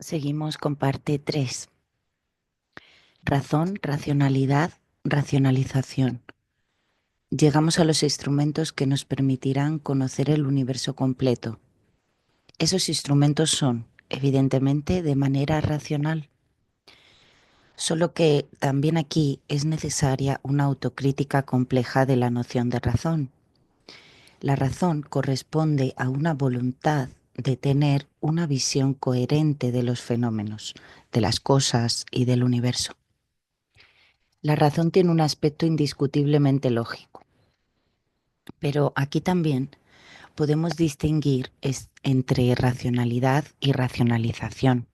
Seguimos con parte 3. Razón, racionalidad, racionalización. Llegamos a los instrumentos que nos permitirán conocer el universo completo. Esos instrumentos son, evidentemente, de manera racional. Solo que también aquí es necesaria una autocrítica compleja de la noción de razón. La razón corresponde a una voluntad de tener una visión coherente de los fenómenos, de las cosas y del universo. La razón tiene un aspecto indiscutiblemente lógico, pero aquí también podemos distinguir entre racionalidad y racionalización.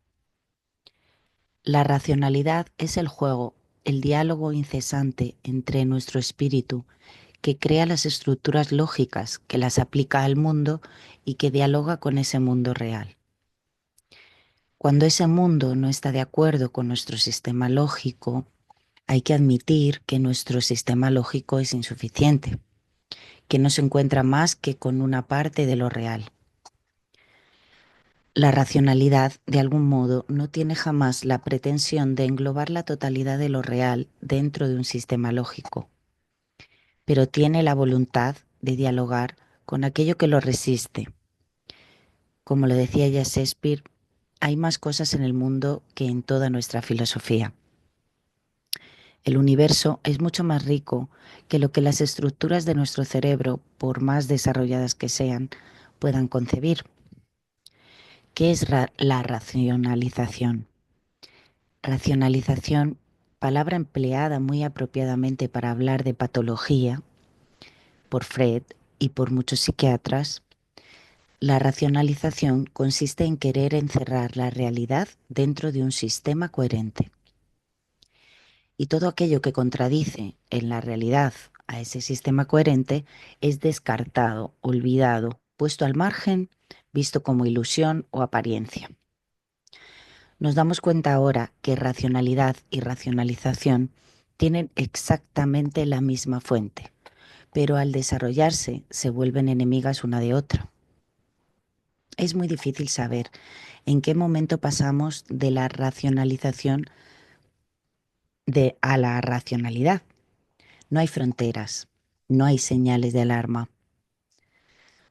La racionalidad es el juego, el diálogo incesante entre nuestro espíritu que crea las estructuras lógicas, que las aplica al mundo y que dialoga con ese mundo real. Cuando ese mundo no está de acuerdo con nuestro sistema lógico, hay que admitir que nuestro sistema lógico es insuficiente, que no se encuentra más que con una parte de lo real. La racionalidad, de algún modo, no tiene jamás la pretensión de englobar la totalidad de lo real dentro de un sistema lógico, pero tiene la voluntad de dialogar con aquello que lo resiste. Como lo decía ya Shakespeare, hay más cosas en el mundo que en toda nuestra filosofía. El universo es mucho más rico que lo que las estructuras de nuestro cerebro, por más desarrolladas que sean, puedan concebir. ¿Qué es la racionalización? Racionalización, palabra empleada muy apropiadamente para hablar de patología por Freud y por muchos psiquiatras. La racionalización consiste en querer encerrar la realidad dentro de un sistema coherente. Y todo aquello que contradice en la realidad a ese sistema coherente es descartado, olvidado, puesto al margen, visto como ilusión o apariencia. Nos damos cuenta ahora que racionalidad y racionalización tienen exactamente la misma fuente, pero al desarrollarse se vuelven enemigas una de otra. Es muy difícil saber en qué momento pasamos de la racionalización a la racionalidad. No hay fronteras, no hay señales de alarma.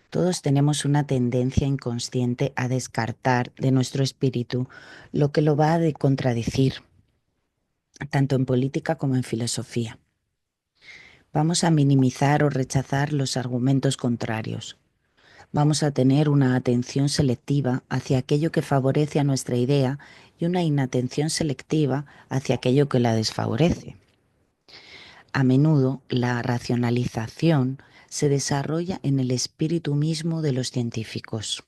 Todos tenemos una tendencia inconsciente a descartar de nuestro espíritu lo que lo va a contradecir, tanto en política como en filosofía. Vamos a minimizar o rechazar los argumentos contrarios. Vamos a tener una atención selectiva hacia aquello que favorece a nuestra idea y una inatención selectiva hacia aquello que la desfavorece. A menudo la racionalización se desarrolla en el espíritu mismo de los científicos.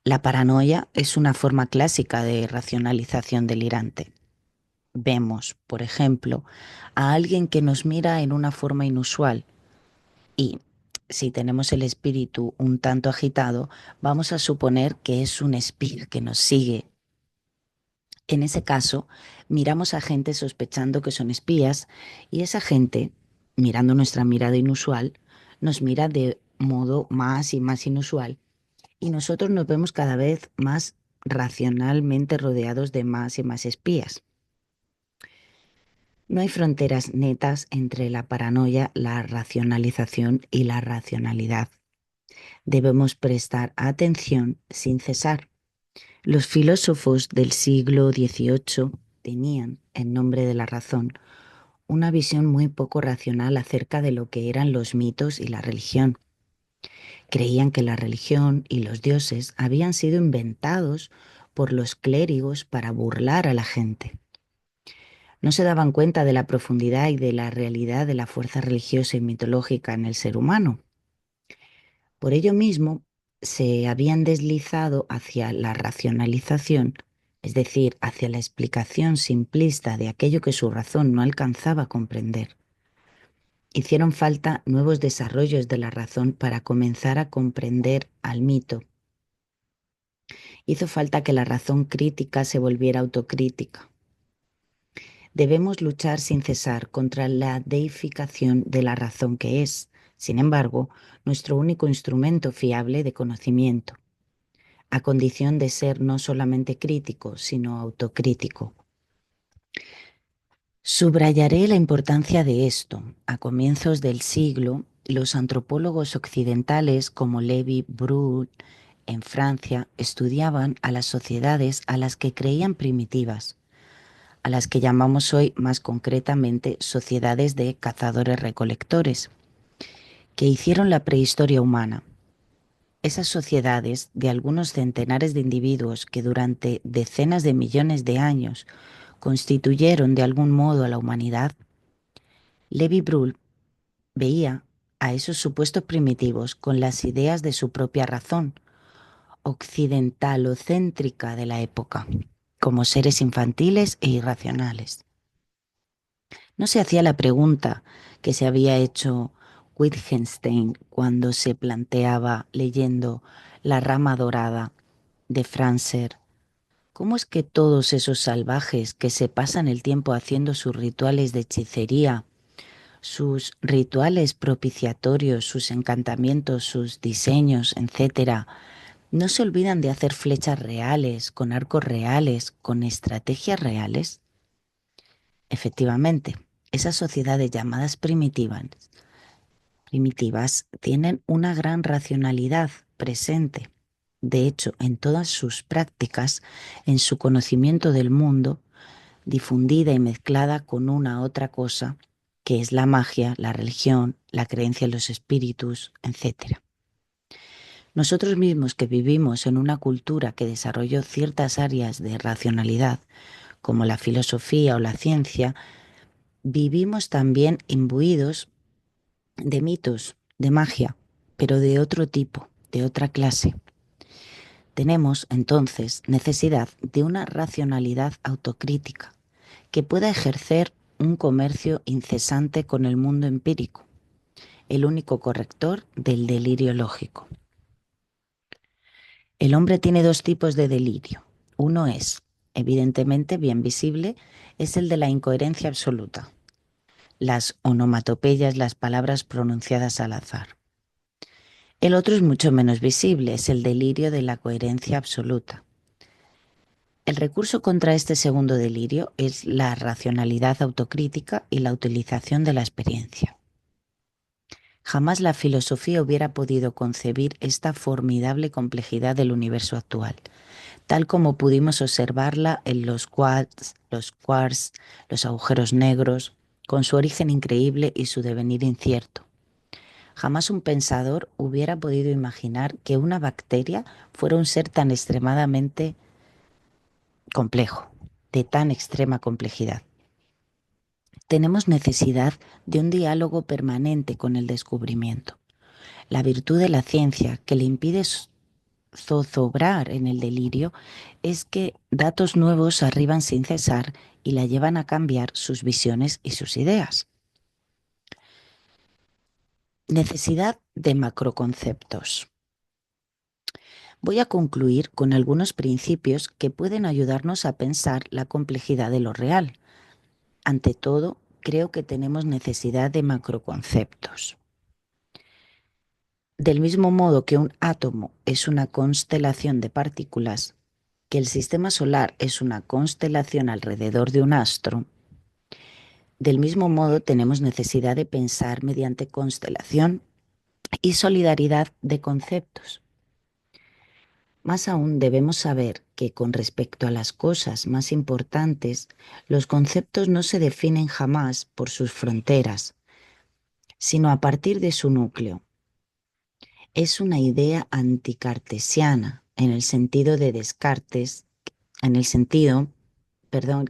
La paranoia es una forma clásica de racionalización delirante. Vemos, por ejemplo, a alguien que nos mira en una forma inusual y, si tenemos el espíritu un tanto agitado, vamos a suponer que es un espía que nos sigue. En ese caso, miramos a gente sospechando que son espías y esa gente, mirando nuestra mirada inusual, nos mira de modo más y más inusual y nosotros nos vemos cada vez más racionalmente rodeados de más y más espías. No hay fronteras netas entre la paranoia, la racionalización y la racionalidad. Debemos prestar atención sin cesar. Los filósofos del siglo XVIII tenían, en nombre de la razón, una visión muy poco racional acerca de lo que eran los mitos y la religión. Creían que la religión y los dioses habían sido inventados por los clérigos para burlar a la gente. No se daban cuenta de la profundidad y de la realidad de la fuerza religiosa y mitológica en el ser humano. Por ello mismo, se habían deslizado hacia la racionalización, es decir, hacia la explicación simplista de aquello que su razón no alcanzaba a comprender. Hicieron falta nuevos desarrollos de la razón para comenzar a comprender al mito. Hizo falta que la razón crítica se volviera autocrítica. Debemos luchar sin cesar contra la deificación de la razón que es, sin embargo, nuestro único instrumento fiable de conocimiento. a condición de ser no solamente crítico, sino autocrítico. Subrayaré la importancia de esto. A comienzos del siglo, los antropólogos occidentales como Levi Brul en Francia estudiaban a las sociedades a las que creían primitivas, a las que llamamos hoy más concretamente sociedades de cazadores-recolectores, que hicieron la prehistoria humana. Esas sociedades de algunos centenares de individuos que durante decenas de millones de años constituyeron de algún modo a la humanidad, Levi Brul veía a esos supuestos primitivos con las ideas de su propia razón, occidentalocéntrica de la época, como seres infantiles e irracionales. No se hacía la pregunta que se había hecho Wittgenstein cuando se planteaba leyendo La rama dorada de Franzer. ¿Cómo es que todos esos salvajes que se pasan el tiempo haciendo sus rituales de hechicería, sus rituales propiciatorios, sus encantamientos, sus diseños, etcétera, no se olvidan de hacer flechas reales, con arcos reales, con estrategias reales? Efectivamente, esas sociedades llamadas primitivas tienen una gran racionalidad presente. De hecho, en todas sus prácticas, en su conocimiento del mundo, difundida y mezclada con una otra cosa, que es la magia, la religión, la creencia en los espíritus, etc. Nosotros mismos que vivimos en una cultura que desarrolló ciertas áreas de racionalidad, como la filosofía o la ciencia, vivimos también imbuidos de mitos, de magia, pero de otro tipo, de otra clase. Tenemos, entonces, necesidad de una racionalidad autocrítica que pueda ejercer un comercio incesante con el mundo empírico, el único corrector del delirio lógico. El hombre tiene dos tipos de delirio. Uno es, evidentemente bien visible, es el de la incoherencia absoluta. Las onomatopeyas, las palabras pronunciadas al azar. El otro es mucho menos visible, es el delirio de la coherencia absoluta. El recurso contra este segundo delirio es la racionalidad autocrítica y la utilización de la experiencia. Jamás la filosofía hubiera podido concebir esta formidable complejidad del universo actual, tal como pudimos observarla en los quarks, los agujeros negros, con su origen increíble y su devenir incierto. Jamás un pensador hubiera podido imaginar que una bacteria fuera un ser tan extremadamente complejo, de tan extrema complejidad. Tenemos necesidad de un diálogo permanente con el descubrimiento. La virtud de la ciencia que le impide zozobrar en el delirio es que datos nuevos arriban sin cesar y la llevan a cambiar sus visiones y sus ideas. Necesidad de macroconceptos. Voy a concluir con algunos principios que pueden ayudarnos a pensar la complejidad de lo real. Ante todo, creo que tenemos necesidad de macroconceptos. Del mismo modo que un átomo es una constelación de partículas, que el sistema solar es una constelación alrededor de un astro, del mismo modo tenemos necesidad de pensar mediante constelación y solidaridad de conceptos. Más aún debemos saber que con respecto a las cosas más importantes, los conceptos no se definen jamás por sus fronteras, sino a partir de su núcleo. Es una idea anticartesiana en el sentido de Descartes,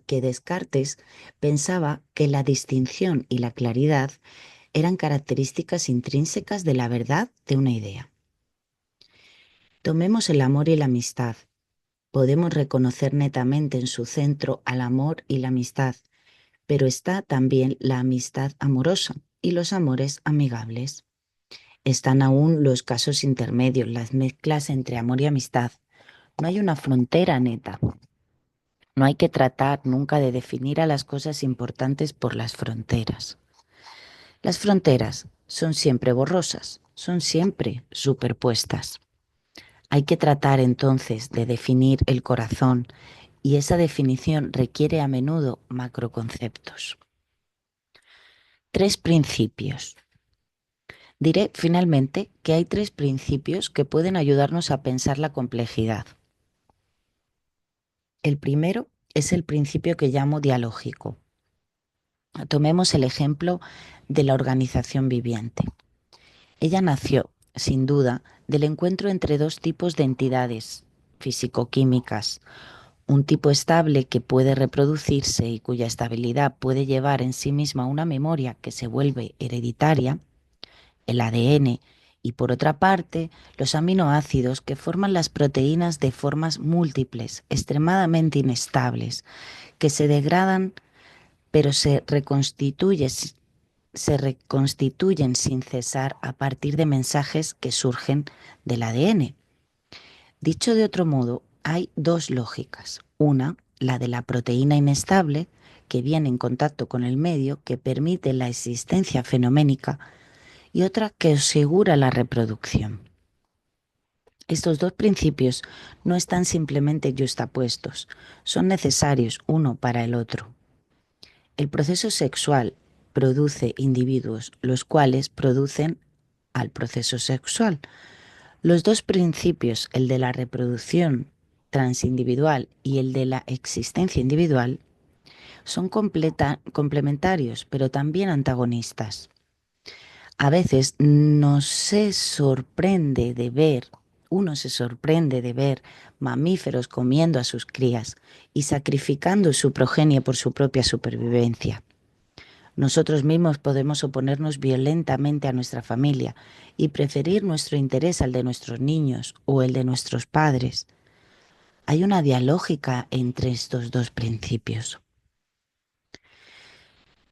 que Descartes pensaba que la distinción y la claridad eran características intrínsecas de la verdad de una idea. Tomemos el amor y la amistad. Podemos reconocer netamente en su centro al amor y la amistad, pero está también la amistad amorosa y los amores amigables. Están aún los casos intermedios, las mezclas entre amor y amistad. No hay una frontera neta. No hay que tratar nunca de definir a las cosas importantes por las fronteras. Las fronteras son siempre borrosas, son siempre superpuestas. Hay que tratar entonces de definir el corazón y esa definición requiere a menudo macroconceptos. 3 principios. Diré finalmente que hay 3 principios que pueden ayudarnos a pensar la complejidad. El primero es el principio que llamo dialógico. Tomemos el ejemplo de la organización viviente. Ella nació, sin duda, del encuentro entre dos tipos de entidades físico-químicas, un tipo estable que puede reproducirse y cuya estabilidad puede llevar en sí misma una memoria que se vuelve hereditaria, el ADN, y por otra parte, los aminoácidos que forman las proteínas de formas múltiples, extremadamente inestables, que se degradan pero se reconstituyen sin cesar a partir de mensajes que surgen del ADN. Dicho de otro modo, hay 2 lógicas. Una, la de la proteína inestable, que viene en contacto con el medio, que permite la existencia fenoménica, y otra que asegura la reproducción. Estos 2 principios no están simplemente yuxtapuestos, son necesarios uno para el otro. El proceso sexual produce individuos, los cuales producen al proceso sexual. Los 2 principios, el de la reproducción transindividual y el de la existencia individual, son complementarios, pero también antagonistas. A veces uno se sorprende de ver mamíferos comiendo a sus crías y sacrificando su progenie por su propia supervivencia. Nosotros mismos podemos oponernos violentamente a nuestra familia y preferir nuestro interés al de nuestros niños o el de nuestros padres. Hay una dialógica entre estos 2 principios.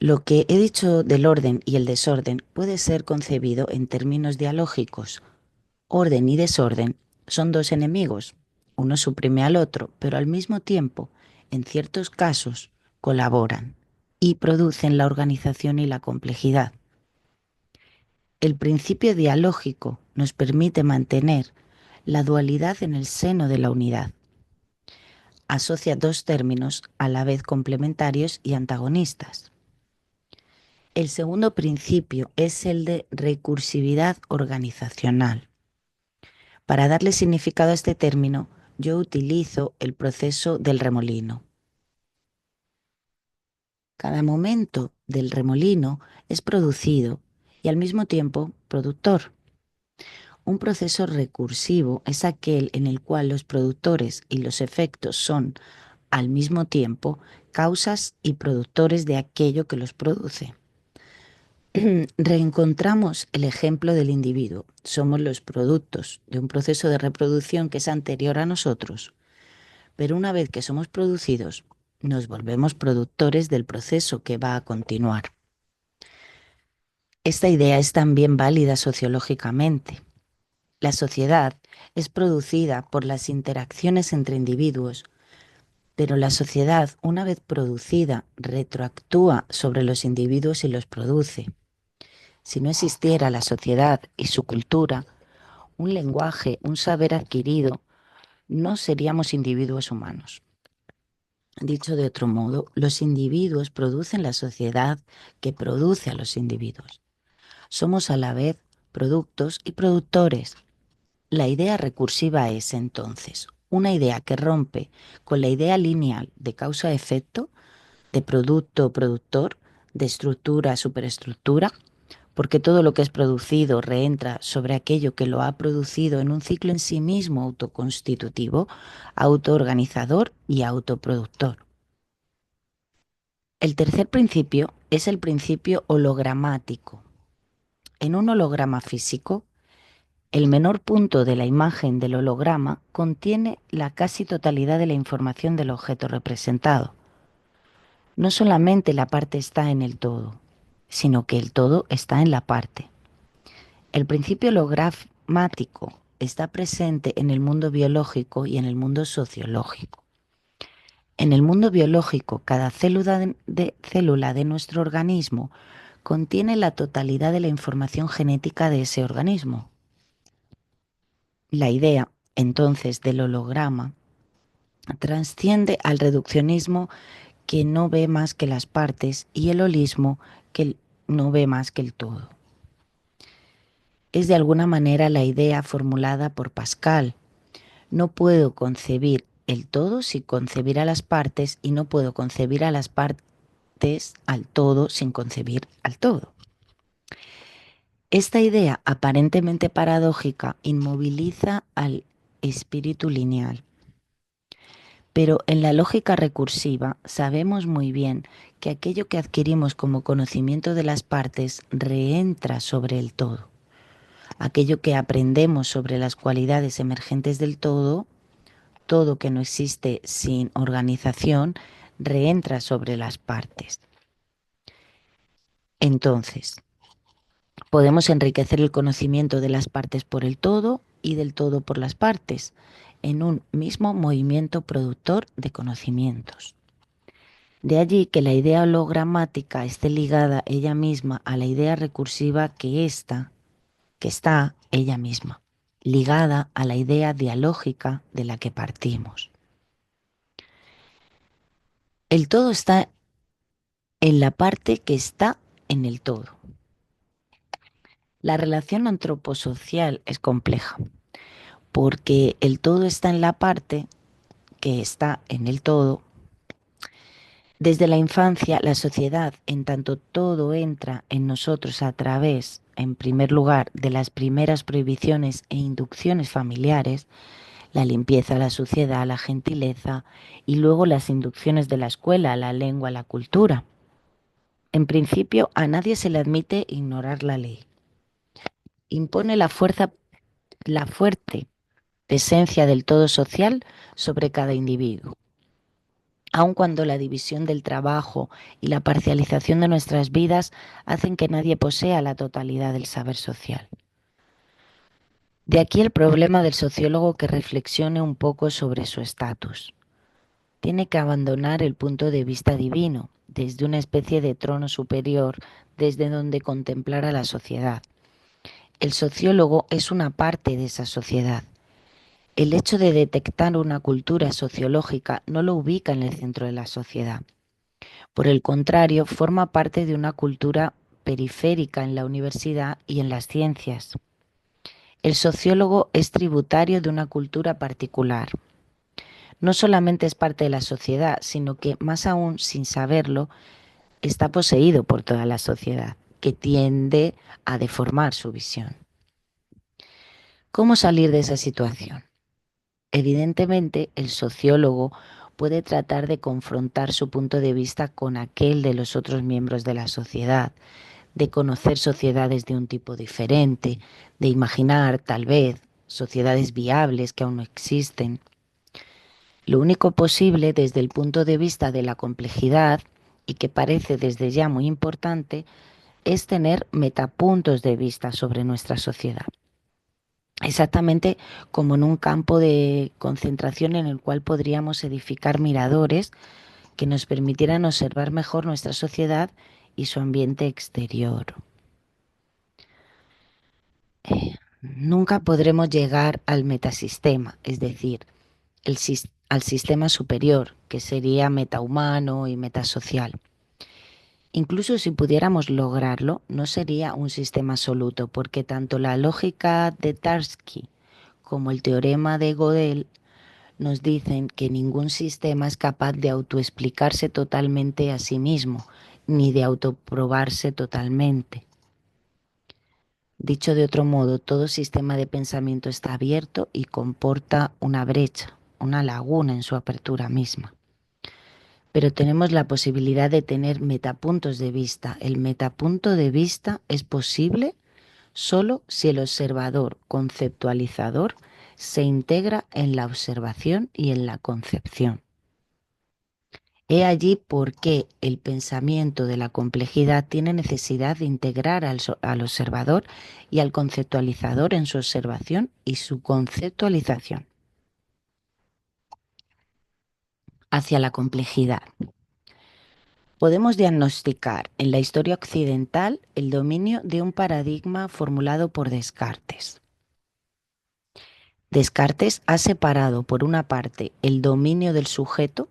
Lo que he dicho del orden y el desorden puede ser concebido en términos dialógicos. Orden y desorden son 2 enemigos. Uno suprime al otro, pero al mismo tiempo, en ciertos casos, colaboran y producen la organización y la complejidad. El principio dialógico nos permite mantener la dualidad en el seno de la unidad. Asocia 2 términos a la vez complementarios y antagonistas. El segundo principio es el de recursividad organizacional. Para darle significado a este término, yo utilizo el proceso del remolino. Cada momento del remolino es producido y al mismo tiempo productor. Un proceso recursivo es aquel en el cual los productores y los efectos son, al mismo tiempo, causas y productores de aquello que los produce. Reencontramos el ejemplo del individuo. Somos los productos de un proceso de reproducción que es anterior a nosotros, pero una vez que somos producidos, nos volvemos productores del proceso que va a continuar. Esta idea es también válida sociológicamente. La sociedad es producida por las interacciones entre individuos, pero la sociedad, una vez producida, retroactúa sobre los individuos y los produce. Si no existiera la sociedad y su cultura, un lenguaje, un saber adquirido, no seríamos individuos humanos. Dicho de otro modo, los individuos producen la sociedad que produce a los individuos. Somos a la vez productos y productores. La idea recursiva es, entonces, una idea que rompe con la idea lineal de causa-efecto, de producto-productor, de estructura-superestructura, porque todo lo que es producido reentra sobre aquello que lo ha producido en un ciclo en sí mismo autoconstitutivo, autoorganizador y autoproductor. El tercer principio es el principio hologramático. En un holograma físico, el menor punto de la imagen del holograma contiene la casi totalidad de la información del objeto representado. No solamente la parte está en el todo, sino que el todo está en la parte. El principio hologramático está presente en el mundo biológico y en el mundo sociológico. En el mundo biológico, cada célula de nuestro organismo contiene la totalidad de la información genética de ese organismo. La idea entonces del holograma trasciende al reduccionismo que no ve más que las partes y el holismo que no ve más que el todo. Es de alguna manera la idea formulada por Pascal. No puedo concebir el todo sin concebir a las partes y no puedo concebir a las partes al todo sin concebir al todo. Esta idea aparentemente paradójica inmoviliza al espíritu lineal. Pero en la lógica recursiva sabemos muy bien que aquello que adquirimos como conocimiento de las partes reentra sobre el todo. Aquello que aprendemos sobre las cualidades emergentes del todo, todo que no existe sin organización, reentra sobre las partes. Entonces, podemos enriquecer el conocimiento de las partes por el todo y del todo por las partes, en un mismo movimiento productor de conocimientos. De allí que la idea hologramática esté ligada ella misma a la idea recursiva que está ella misma, ligada a la idea dialógica de la que partimos. El todo está en la parte que está en el todo. La relación antroposocial es compleja, porque el todo está en la parte que está en el todo. Desde la infancia, la sociedad, en tanto todo entra en nosotros a través, en primer lugar, de las primeras prohibiciones e inducciones familiares, la limpieza, la suciedad, la gentileza, y luego las inducciones de la escuela, la lengua, la cultura. En principio, a nadie se le admite ignorar la ley. Impone la fuerte presencia del todo social sobre cada individuo. Aun cuando la división del trabajo y la parcialización de nuestras vidas hacen que nadie posea la totalidad del saber social. De aquí el problema del sociólogo que reflexione un poco sobre su estatus. Tiene que abandonar el punto de vista divino, desde una especie de trono superior, desde donde contemplar a la sociedad. El sociólogo es una parte de esa sociedad. El hecho de detectar una cultura sociológica no lo ubica en el centro de la sociedad. Por el contrario, forma parte de una cultura periférica en la universidad y en las ciencias. El sociólogo es tributario de una cultura particular. No solamente es parte de la sociedad, sino que, más aún, sin saberlo, está poseído por toda la sociedad, que tiende a deformar su visión. ¿Cómo salir de esa situación? Evidentemente, el sociólogo puede tratar de confrontar su punto de vista con aquel de los otros miembros de la sociedad, de conocer sociedades de un tipo diferente, de imaginar, tal vez, sociedades viables que aún no existen. Lo único posible desde el punto de vista de la complejidad, y que parece desde ya muy importante, es tener metapuntos de vista sobre nuestra sociedad. Exactamente como en un campo de concentración en el cual podríamos edificar miradores que nos permitieran observar mejor nuestra sociedad y su ambiente exterior. Nunca podremos llegar al metasistema, es decir, al sistema superior, que sería metahumano y metasocial. Incluso si pudiéramos lograrlo, no sería un sistema absoluto, porque tanto la lógica de Tarski como el teorema de Gödel nos dicen que ningún sistema es capaz de autoexplicarse totalmente a sí mismo, ni de autoprobarse totalmente. Dicho de otro modo, todo sistema de pensamiento está abierto y comporta una brecha, una laguna en su apertura misma. Pero tenemos la posibilidad de tener metapuntos de vista. El metapunto de vista es posible solo si el observador conceptualizador se integra en la observación y en la concepción. He allí por qué el pensamiento de la complejidad tiene necesidad de integrar al observador y al conceptualizador en su observación y su conceptualización. Hacia la complejidad. Podemos diagnosticar en la historia occidental el dominio de un paradigma formulado por Descartes. Descartes ha separado, por una parte, el dominio del sujeto,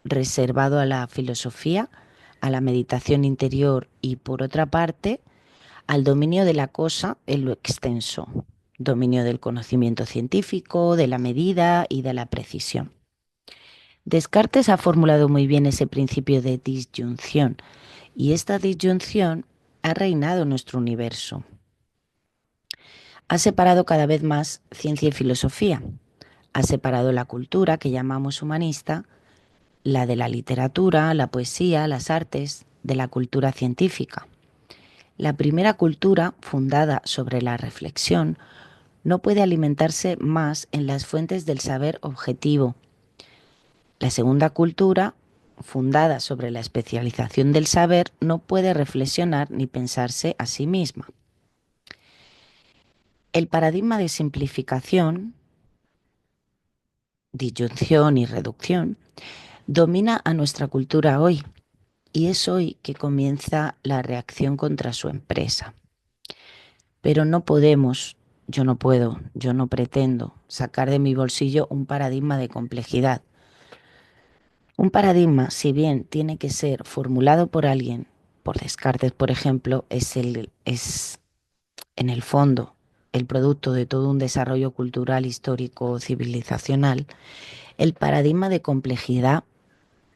reservado a la filosofía, a la meditación interior, y por otra parte, al dominio de la cosa en lo extenso, dominio del conocimiento científico, de la medida y de la precisión. Descartes ha formulado muy bien ese principio de disyunción, y esta disyunción ha reinado en nuestro universo. Ha separado cada vez más ciencia y filosofía. Ha separado la cultura, que llamamos humanista, la de la literatura, la poesía, las artes, de la cultura científica. La primera cultura, fundada sobre la reflexión, no puede alimentarse más en las fuentes del saber objetivo. La segunda cultura, fundada sobre la especialización del saber, no puede reflexionar ni pensarse a sí misma. El paradigma de simplificación, disyunción y reducción domina a nuestra cultura hoy, y es hoy que comienza la reacción contra su empresa. Pero no podemos, yo no puedo, yo no pretendo sacar de mi bolsillo un paradigma de complejidad. Un paradigma, si bien tiene que ser formulado por alguien, por Descartes, por ejemplo, es en el fondo el producto de todo un desarrollo cultural, histórico, civilizacional. El paradigma de complejidad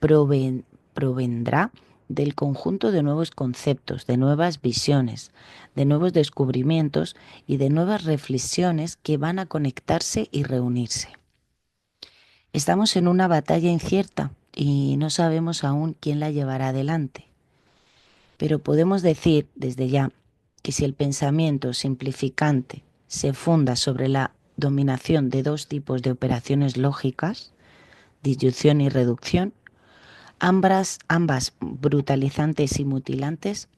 provendrá del conjunto de nuevos conceptos, de nuevas visiones, de nuevos descubrimientos y de nuevas reflexiones que van a conectarse y reunirse. Estamos en una batalla incierta y no sabemos aún quién la llevará adelante, pero podemos decir desde ya que si el pensamiento simplificante se funda sobre la dominación de dos tipos de operaciones lógicas, disyunción y reducción, ambas brutalizantes y mutilantes,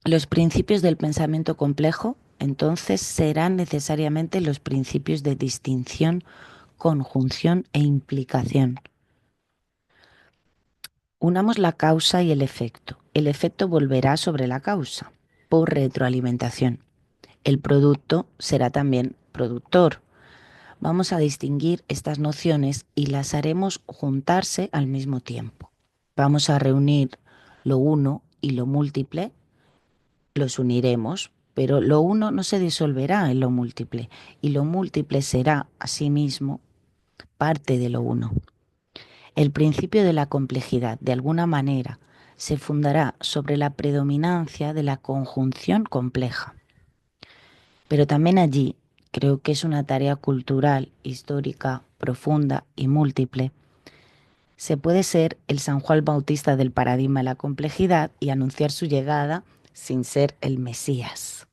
los principios del pensamiento complejo entonces serán necesariamente los principios de distinción, conjunción e implicación. Unamos la causa y el efecto. El efecto volverá sobre la causa por retroalimentación. El producto será también productor. Vamos a distinguir estas nociones y las haremos juntarse al mismo tiempo. Vamos a reunir lo uno y lo múltiple, los uniremos, pero lo uno no se disolverá en lo múltiple y lo múltiple será asimismo parte de lo uno. El principio de la complejidad, de alguna manera, se fundará sobre la predominancia de la conjunción compleja. Pero también allí creo que es una tarea cultural, histórica, profunda y múltiple. Se puede ser el San Juan Bautista del paradigma de la complejidad y anunciar su llegada sin ser el Mesías.